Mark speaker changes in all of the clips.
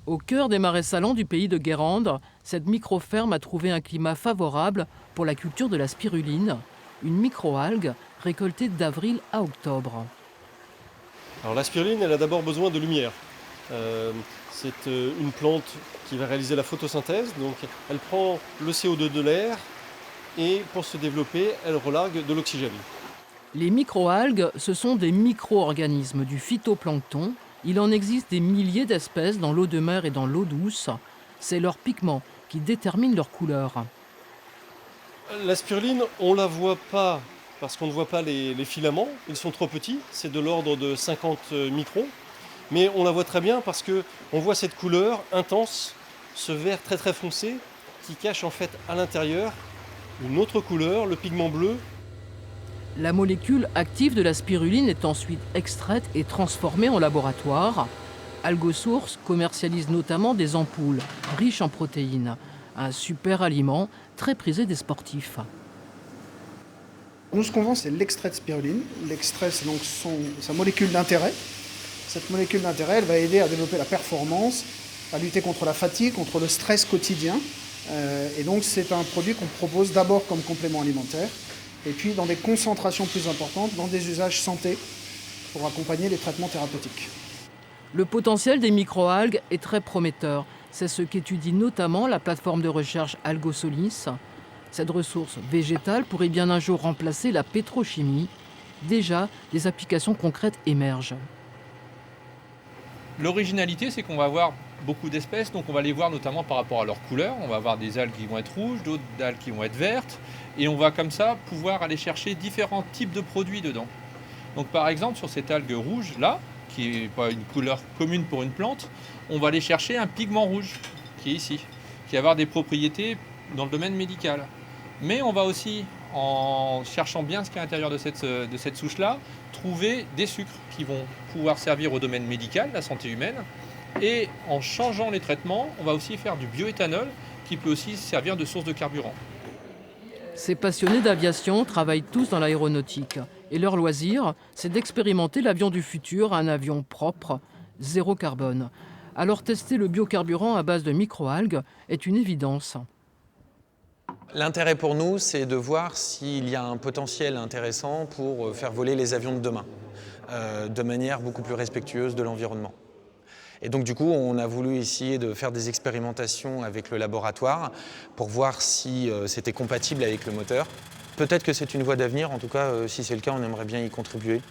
Speaker 1: Au cœur des marais salants du pays de Guérande, cette micro-ferme a trouvé un climat favorable pour la culture de la spiruline, une micro-algue récoltée d'avril à octobre.
Speaker 2: Alors la spiruline, elle a d'abord besoin de lumière. C'est une plante qui va réaliser la photosynthèse, donc elle prend le CO2 de l'air et pour se développer, elle relargue de l'oxygène.
Speaker 1: Les microalgues, ce sont des micro-organismes du phytoplancton. Il en existe des milliers d'espèces dans l'eau de mer et dans l'eau douce. C'est leur pigment qui détermine leur couleur.
Speaker 2: La spiruline, on ne la voit pas parce qu'on ne voit pas les filaments, ils sont trop petits, c'est de l'ordre de 50 microns. Mais on la voit très bien parce qu'on voit cette couleur intense, ce vert très très foncé qui cache en fait à l'intérieur une autre couleur, le pigment bleu.
Speaker 1: La molécule active de la spiruline est ensuite extraite et transformée en laboratoire. Algosource commercialise notamment des ampoules riches en protéines, un super aliment très prisé des sportifs.
Speaker 3: Nous, ce qu'on vend, c'est l'extrait de spiruline. L'extrait, c'est donc sa molécule d'intérêt. Cette molécule d'intérêt, elle va aider à développer la performance, à lutter contre la fatigue, contre le stress quotidien. Et donc, c'est un produit qu'on propose d'abord comme complément alimentaire, et puis dans des concentrations plus importantes, dans des usages santé, pour accompagner les traitements thérapeutiques.
Speaker 1: Le potentiel des microalgues est très prometteur. C'est ce qu'étudie notamment la plateforme de recherche Algosolis. Cette ressource végétale pourrait bien un jour remplacer la pétrochimie. Déjà, des applications concrètes émergent.
Speaker 4: L'originalité, c'est qu'on va avoir beaucoup d'espèces, donc on va les voir notamment par rapport à leur couleur. On va avoir des algues qui vont être rouges, d'autres algues qui vont être vertes, et on va comme ça pouvoir aller chercher différents types de produits dedans. Donc par exemple, sur cette algue rouge là, qui n'est pas une couleur commune pour une plante, on va aller chercher un pigment rouge, qui est ici, qui va avoir des propriétés dans le domaine médical. Mais on va aussi, en cherchant bien ce qu'il y a à l'intérieur de cette souche-là, trouver des sucres qui vont pouvoir servir au domaine médical, la santé humaine. Et en changeant les traitements, on va aussi faire du bioéthanol qui peut aussi servir de source de carburant.
Speaker 1: Ces passionnés d'aviation travaillent tous dans l'aéronautique. Et leur loisir, c'est d'expérimenter l'avion du futur, un avion propre, zéro carbone. Alors tester le biocarburant à base de microalgues est une évidence.
Speaker 5: L'intérêt pour nous, c'est de voir s'il y a un potentiel intéressant pour faire voler les avions de demain, de manière beaucoup plus respectueuse de l'environnement. Et donc du coup, on a voulu essayer de faire des expérimentations avec le laboratoire pour voir si c'était compatible avec le moteur. Peut-être que c'est une voie d'avenir, en tout cas, si c'est le cas, on aimerait bien y contribuer.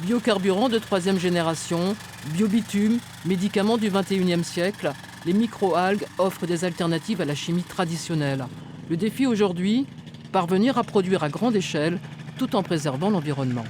Speaker 1: Biocarburant de 3e génération, biobitume, médicaments du 21e siècle, les microalgues offrent des alternatives à la chimie traditionnelle. Le défi aujourd'hui, parvenir à produire à grande échelle tout en préservant l'environnement.